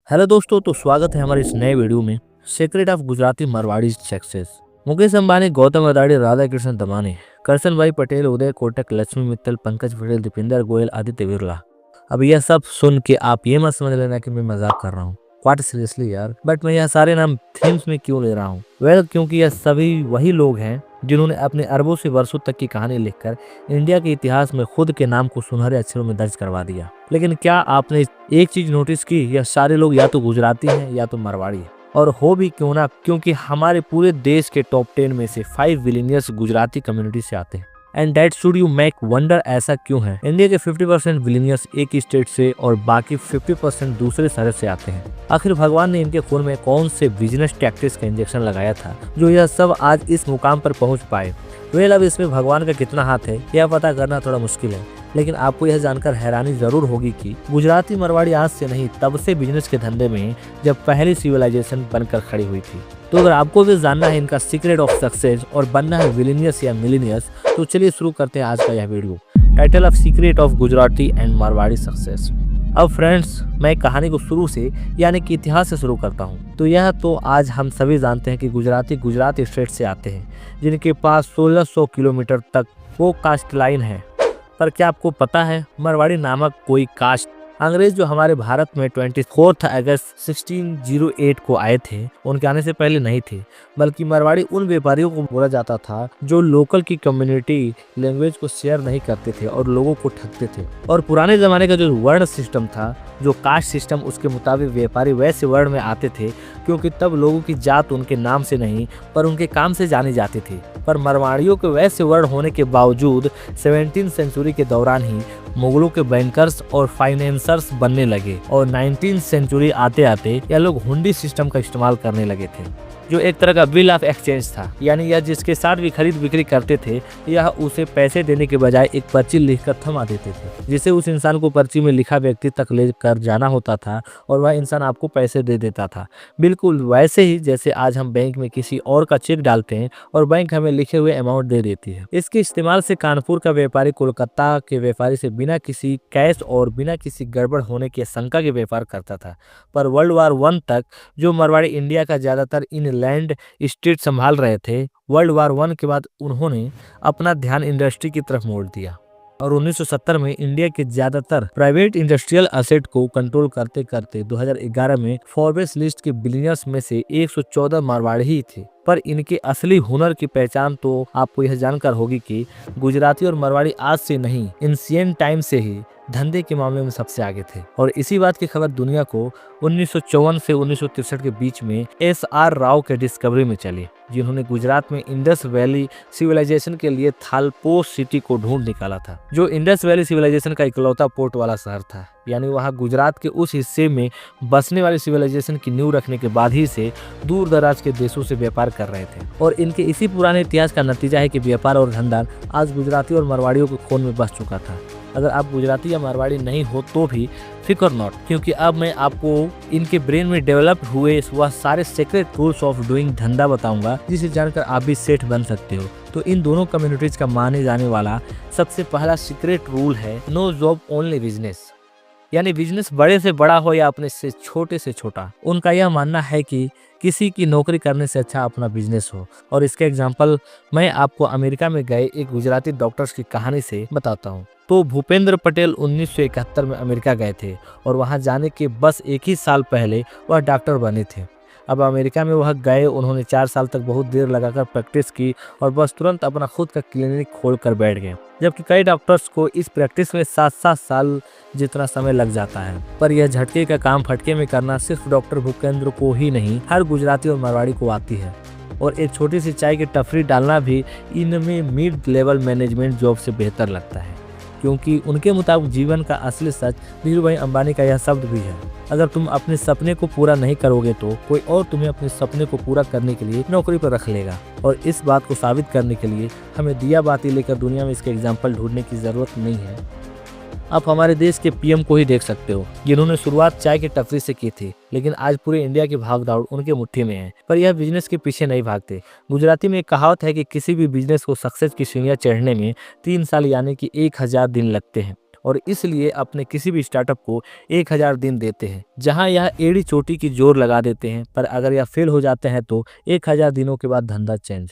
Hello दोस्तों, तो स्वागत है हमारे इस नए वीडियो में। Secret of Gujarati Marwadi success. Mukesh Ambani, Gautam Adani, Radha Krishna Damani, Karsan bhai Patel, Uday Kotak, Lakshmi Mittal, Pankaj Patel, Deepinder Goyal, Aditya Birla. अब यह सब सुन के आप ये मत समझ लेना कि मैं मजाक कर रहा हूँ। क्वाइट सीरियसली यार, बट मैं यह सारे नाम थीम्स में क्यों ले रहा हूँ? क्योंकि यह सभी वही लोग हैं जिन्होंने अपने अरबों से वर्षों तक की कहानी लिखकर इंडिया के इतिहास में खुद के नाम को सुनहरे अक्षरों में दर्ज करवा दिया। लेकिन क्या आपने एक चीज नोटिस की? यह सारे लोग या तो गुजराती हैं या तो मरवाड़ी है। और हो भी क्यों ना, क्योंकि हमारे पूरे देश के टॉप 10 में से 5 बिलियनियर्स गुजराती कम्युनिटी से आते हैं। And that should you make wonder, ऐसा क्यों है? इंडिया के 50% बिलियनियर्स एक ही स्टेट से और बाकी 50% दूसरे शहर से आते हैं। आखिर भगवान ने इनके खून में कौन से बिजनेस टैक्टिक्स का इंजेक्शन लगाया था जो यह सब आज इस मुकाम पर पहुंच पाए? अब इसमें भगवान का कितना हाथ है यह पता करना थोड़ा मुश्किल है, लेकिन आपको यह जानकर हैरानी जरूर होगी कि गुजराती मरवाड़ी आज से नहीं तब से बिजनेस के धंधे में जब पहली सिविलाइजेशन बनकर खड़ी हुई थी। तो अगर आपको भी जानना है इनका सीक्रेट ऑफ सक्सेस और बनना है विलिनियस या मिलीनियस, तो चलिए शुरू करते हैं आज का यह video. Title of secret of Gujarati and Marwari success. अब फ्रेंड्स, मैं कहानी को शुरू से यानी कि इतिहास से शुरू करता हूँ। तो यह तो आज हम सभी जानते हैं कि गुजराती गुजरात स्टेट से आते हैं, जिनके पास 1600 किलोमीटर तक वो कास्ट लाइन है। पर क्या आपको पता है, मरवाड़ी नामक कोई कास्ट अंग्रेज जो हमारे भारत में 24 अगस्त 1608 को आए थे, उनके आने से पहले नहीं थे, बल्कि मरवाड़ी उन व्यापारियों को बोला जाता था जो लोकल की कम्युनिटी लैंग्वेज को शेयर नहीं करते थे और लोगों को ठगते थे। और पुराने जमाने का जो वर्ण सिस्टम था, जो कास्ट सिस्टम, उसके मुताबिक व्यापारी वैसे वर्ण में आते थे क्योंकि तब लोगों की जात उनके नाम से नहीं पर उनके काम से जानी जाती थी। पर मरवाड़ियों के वैसे वर्ण होने के बावजूद 17वीं सेंचुरी के दौरान ही मुगलों के बैंकर्स और फाइनेंसर्स बनने लगे और 19वीं सेंचुरी आते आते यह लोग हुंडी सिस्टम का इस्तेमाल करने लगे थे, जो एक तरह का बिल ऑफ एक्सचेंज था। यानी यह जिसके साथ भी खरीद बिक्री करते थे, यह उसे पैसे देने के बजाय एक पर्ची लिखकर थमा देते थे, जिसे उस इंसान को पर्ची में लिखा व्यक्ति तक ले कर जाना होता था और वह इंसान आपको पैसे दे देता था। बिल्कुल वैसे ही जैसे आज हम बैंक में किसी और का चेक डालते हैं और बैंक हमें लिखे हुए अमाउंट दे देती है। इसके इस्तेमाल से कानपुर का व्यापारी कोलकाता के व्यापारी से बिना किसी कैश और बिना किसी गड़बड़ होने की शंका के व्यापार करता था। पर वर्ल्ड वार 1 तक जो मरवाड़ी इंडिया का ज्यादातर इनलैंड स्टेट संभाल रहे थे, वर्ल्ड वार 1 के बाद उन्होंने अपना ध्यान इंडस्ट्री की तरफ मोड़ दिया और 1970 में इंडिया के ज्यादातर प्राइवेट इंडस्ट्रियल एसेट को कंट्रोल करते करते 2011 में फोर्ब्स लिस्ट के बिलियनर्स में से 114 मारवाड़ी ही थे। पर इनके असली हुनर की पहचान तो आपको यह जानकर होगी कि गुजराती और मारवाड़ी आज से नहीं, एंशिएंट टाइम से ही धंधे के मामले में सबसे आगे थे। और इसी बात की खबर दुनिया को 1954 से 1963 के बीच में SR राव के डिस्कवरी में चली, जिन्होंने गुजरात में इंडस वैली सिविलाइजेशन के लिए थालपोस सिटी को ढूंढ निकाला था, जो इंडस वैली सिविलाइजेशन का इकलौता पोर्ट वाला शहर था। यानी वहाँ गुजरात के उस हिस्से में बसने वाली सिविलाइजेशन की नींव रखने के बाद ही से दूर दराज के देशों से व्यापार कर रहे थे। और इनके इसी पुराने इतिहास का नतीजा है कि व्यापार और धंधा आज गुजराती और मारवाड़ियों के खून में बस चुका था। अगर आप गुजराती या मारवाड़ी नहीं हो तो भी फिकर नॉट, क्योंकि अब मैं आपको इनके ब्रेन में डेवलप हुए वह सारे सीक्रेट रूल्स ऑफ डूइंग धंधा बताऊंगा, जिसे जानकर आप भी सेठ बन सकते हो। तो इन दोनों कम्युनिटीज का माने जाने वाला सबसे पहला सीक्रेट रूल है नो जॉब ओनली बिजनेस। यानी बिजनेस बड़े से बड़ा हो या अपने से छोटा, उनका यह मानना है कि किसी की नौकरी करने से अच्छा अपना बिजनेस हो। और इसके एग्जांपल मैं आपको अमेरिका में गए एक गुजराती डॉक्टर्स की कहानी से बताता हूँ। तो भूपेंद्र पटेल 1971 में अमेरिका गए थे और वहां जाने के बस एक ही साल पहले वह डॉक्टर बने थे। अब अमेरिका में वह गए, उन्होंने 4 साल तक बहुत देर लगाकर प्रैक्टिस की और बस तुरंत अपना खुद का क्लिनिक खोलकर बैठ गए, जबकि कई डॉक्टर्स को इस प्रैक्टिस में 7-7 साल जितना समय लग जाता है। पर यह झटके का काम फटके में करना सिर्फ डॉक्टर भूपेंद्र को ही नहीं, हर गुजराती और मारवाड़ी को आती है। और एक छोटी सी चाय की टपरी डालना भी इनमें मिड लेवल मैनेजमेंट जॉब से बेहतर लगता है, क्योंकि उनके मुताबिक जीवन का असली सच धीरू भाई अंबानी का यह शब्द भी है, अगर तुम अपने सपने को पूरा नहीं करोगे तो कोई और तुम्हें अपने सपने को पूरा करने के लिए नौकरी पर रख लेगा। और इस बात को साबित करने के लिए हमें दिया बाती लेकर दुनिया में इसके एग्जाम्पल ढूंढने की जरूरत नहीं है। आप हमारे देश के पीएम को ही देख सकते हो, जिन्होंने शुरुआत चाय की टपरी से की थी, लेकिन आज पूरे इंडिया की भाग दौड़ उनके मुट्ठी में है। पर यह बिजनेस के पीछे नहीं भागते। गुजराती में एक कहावत है कि किसी भी बिजनेस को सक्सेस की सीढ़ियां चढ़ने में 3 साल यानी कि 1000 दिन लगते हैं। और इसलिए अपने किसी भी स्टार्टअप को 1000 दिन देते हैं, जहां यह एड़ी चोटी की जोर लगा देते हैं, पर अगर यह फेल हो जाते हैं तो 1000 दिनों के बाद धंधा चेंज।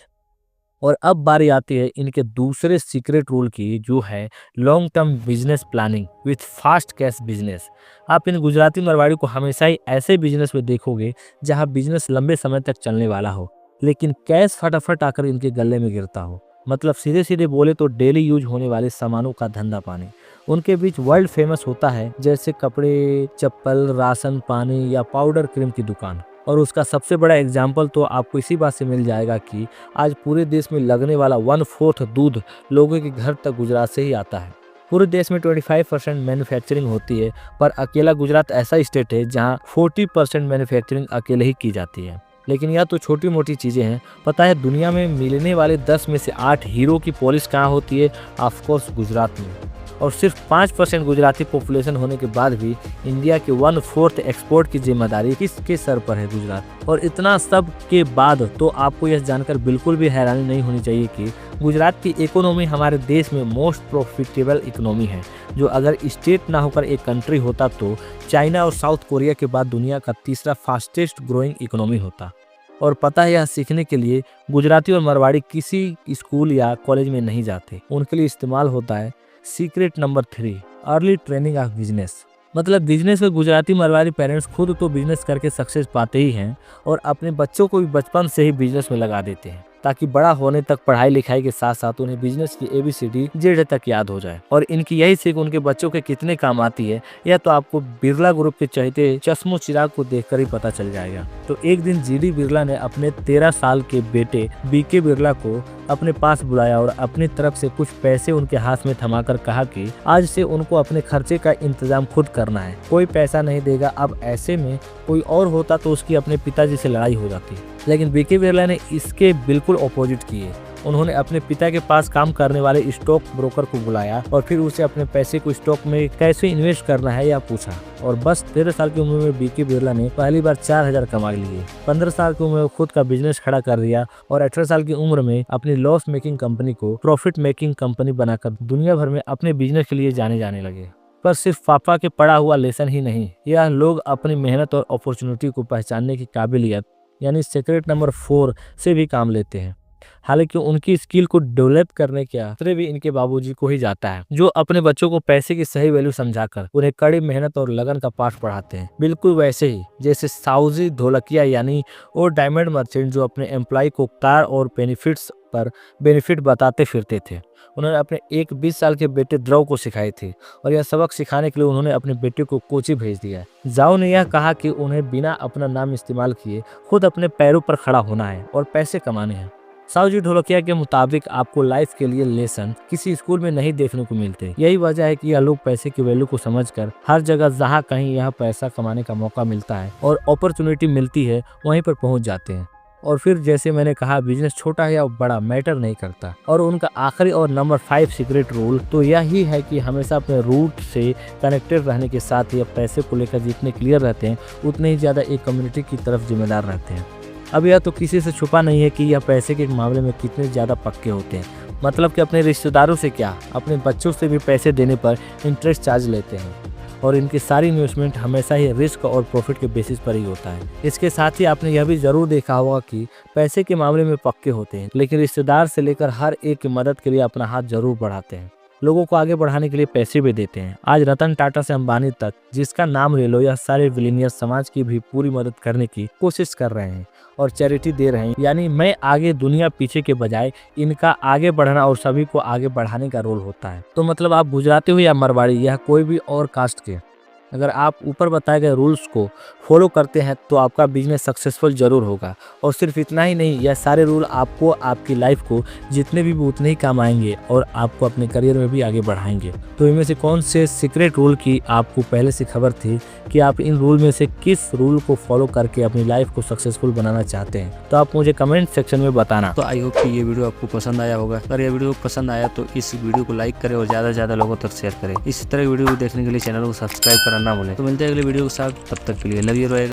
और अब बारी आती है इनके दूसरे सीक्रेट रूल की, जो है long term business planning with fast cash business. आप इन गुजराती मारवाड़ी को हमेशा ही ऐसे बिजनेस में देखोगे जहां बिजनेस लंबे समय तक चलने वाला हो, लेकिन कैश फटाफट आकर इनके गले में गिरता हो। मतलब सीधे सीधे बोले तो डेली यूज होने वाले सामानों का धंधा पानी उनके बीच वर्ल्ड फेमस होता है, जैसे कपड़े, चप्पल, राशन पानी या पाउडर क्रीम की दुकान। और उसका सबसे बड़ा एग्जाम्पल तो आपको इसी बात से मिल जाएगा कि आज पूरे देश में लगने वाला 1/4 दूध लोगों के घर तक गुजरात से ही आता है। पूरे देश में 25% मैन्युफैक्चरिंग होती है, पर अकेला गुजरात ऐसा स्टेट है जहां 40% मैन्युफैक्चरिंग अकेले ही की जाती है। लेकिन यह तो छोटी मोटी चीज़ें हैं। पता है दुनिया में मिलने वाले 10 में से 8 हीरो की पॉलिश कहाँ होती है? ऑफकोर्स गुजरात में। और सिर्फ 5% गुजराती पॉपुलेशन होने के बाद भी इंडिया के 1/4 एक्सपोर्ट की जिम्मेदारी किसके सर पर है? गुजरात। और इतना सब के बाद तो आपको यह जानकर बिल्कुल भी हैरानी नहीं होनी चाहिए कि गुजरात की इकोनॉमी हमारे देश में मोस्ट प्रॉफिटेबल इकोनॉमी है, जो अगर स्टेट ना होकर एक कंट्री होता तो चाइना और साउथ कोरिया के बाद दुनिया का तीसरा फास्टेस्ट ग्रोइंग इकोनॉमी होता। और पता है यह सीखने के लिए गुजराती और मारवाड़ी किसी स्कूल या कॉलेज में नहीं जाते, उनके लिए इस्तेमाल होता है secret number 3, early training of business. मतलब बिजनेस में गुजराती मारवाड़ी पेरेंट्स खुद तो बिजनेस करके सक्सेस पाते ही हैं और अपने बच्चों को भी बचपन से ही बिजनेस में लगा देते हैं, ताकि बड़ा होने तक पढ़ाई लिखाई के साथ साथ उन्हें बिजनेस की ABCD जेड तक याद हो जाए। और इनकी यही सीख उनके बच्चों के कितने काम आती है, यह तो आपको बिरला ग्रुप के चहेते चश्मो चिराग को देखकर ही पता चल जाएगा। तो एक दिन GD बिरला ने अपने 13 साल के बेटे BK बिरला को अपने पास बुलाया और अपनी तरफ से कुछ पैसे उनके हाथ में थमाकर कहा कि आज से उनको अपने खर्चे का इंतजाम खुद करना है, कोई पैसा नहीं देगा। अब ऐसे में कोई और होता तो उसकी अपने पिताजी से लड़ाई हो जाती, लेकिन BK बिरला ने इसके बिल्कुल ऑपोजिट किए। उन्होंने अपने पिता के पास काम करने वाले स्टॉक ब्रोकर को बुलाया और फिर उसे अपने पैसे को स्टॉक में कैसे इन्वेस्ट करना है यह पूछा। और बस 13 साल की उम्र में BK बिरला ने पहली बार 4000 कमा लिए। 15 साल की उम्र में खुद का बिजनेस खड़ा कर दिया और 18 साल की उम्र में अपनी लॉस मेकिंग कंपनी को प्रॉफिट मेकिंग कंपनी बनाकर दुनिया भर में अपने बिजनेस के लिए जाने लगे। पर सिर्फ पापा के पढ़ा हुआ लेसन ही नहीं, यह लोग अपनी मेहनत और अपॉर्चुनिटी को पहचानने की काबिलियत यानी सीक्रेट नंबर 4 से भी काम लेते हैं। हालांकि उनकी स्किल को डेवलप करने के श्रेय भी इनके बाबूजी को ही जाता है, जो अपने बच्चों को पैसे की सही वैल्यू समझाकर उन्हें कड़ी मेहनत और लगन का पाठ पढ़ाते हैं। बिल्कुल वैसे ही जैसे साउजी ढोलकिया यानी वो डायमंड मर्चेंट जो अपने एम्प्लॉय को कार और बेनिफिट बताते फिरते थे। उन्होंने अपने एक 20 साल के बेटे द्रव को सिखाई थी और यह सबक सिखाने के लिए उन्होंने अपने बेटे को कोची भेज दिया है। जाओ ने यह कहा कि उन्हें बिना अपना नाम इस्तेमाल किए खुद अपने पैरों पर खड़ा होना है और पैसे कमाने हैं। साउजी ढोलकिया के मुताबिक आपको लाइफ के लिए लेसन किसी स्कूल में नहीं देखने को मिलते। यही वजह है कि यह लोग पैसे की वैल्यू को समझकर हर जगह जहां कहीं यह पैसा कमाने का मौका मिलता है और अपॉर्चुनिटी मिलती है वहीं पर पहुंच जाते हैं। और फिर जैसे मैंने कहा बिजनेस छोटा या बड़ा मैटर नहीं करता। और उनका आखिरी और नंबर 5 सीक्रेट रूल तो यही है कि हमेशा अपने रूट से कनेक्टेड रहने के साथ ही पैसे को लेकर जितने क्लियर रहते हैं उतने ही ज़्यादा एक कम्युनिटी की तरफ जिम्मेदार रहते हैं। अब यह तो किसी से छुपा नहीं है कि यह पैसे के मामले में कितने ज़्यादा पक्के होते हैं। मतलब कि अपने रिश्तेदारों से क्या, अपने बच्चों से भी पैसे देने पर इंटरेस्ट चार्ज लेते हैं। और इनकी सारी इन्वेस्टमेंट हमेशा ही रिस्क और प्रॉफिट के बेसिस पर ही होता है। इसके साथ ही आपने यह भी जरूर देखा होगा कि पैसे के मामले में पक्के होते हैं, लेकिन रिश्तेदार से लेकर हर एक की मदद के लिए अपना हाथ जरूर बढ़ाते हैं। लोगों को आगे बढ़ाने के लिए पैसे भी देते हैं। आज रतन टाटा से अंबानी तक जिसका नाम ले लो, यह सारे बिलियनियर समाज की भी पूरी मदद करने की कोशिश कर रहे हैं और चैरिटी दे रहे हैं। यानी मैं आगे दुनिया पीछे के बजाय इनका आगे बढ़ना और सभी को आगे बढ़ाने का रोल होता है। तो मतलब आप गुजराती हो या मारवाड़ी या कोई भी और कास्ट के, अगर आप ऊपर बताए गए रूल्स को फॉलो करते हैं तो आपका बिजनेस सक्सेसफुल जरूर होगा। और सिर्फ इतना ही नहीं, यह सारे रूल आपको आपकी लाइफ को जितने भी उतने ही काम आएंगे और आपको अपने करियर में भी आगे बढ़ाएंगे। तो इनमें से कौन से सीक्रेट रूल की आपको पहले से खबर थी कि आप इन रूल में से किस रूल को फॉलो करके अपनी लाइफ को सक्सेसफुल बनाना चाहते हैं, तो आप मुझे कमेंट सेक्शन में बताना। तो आई होप कि ये वीडियो आपको पसंद आया होगा। अगर ये वीडियो पसंद आया तो इस वीडियो को लाइक करें और ज़्यादा से ज़्यादा लोगों तक शेयर करें। इस तरह वीडियो को देखने के लिए चैनल को सब्सक्राइब करना ना भूलें। तो मिलते हैं अगले वीडियो के साथ, तब तक के लिए लव यू।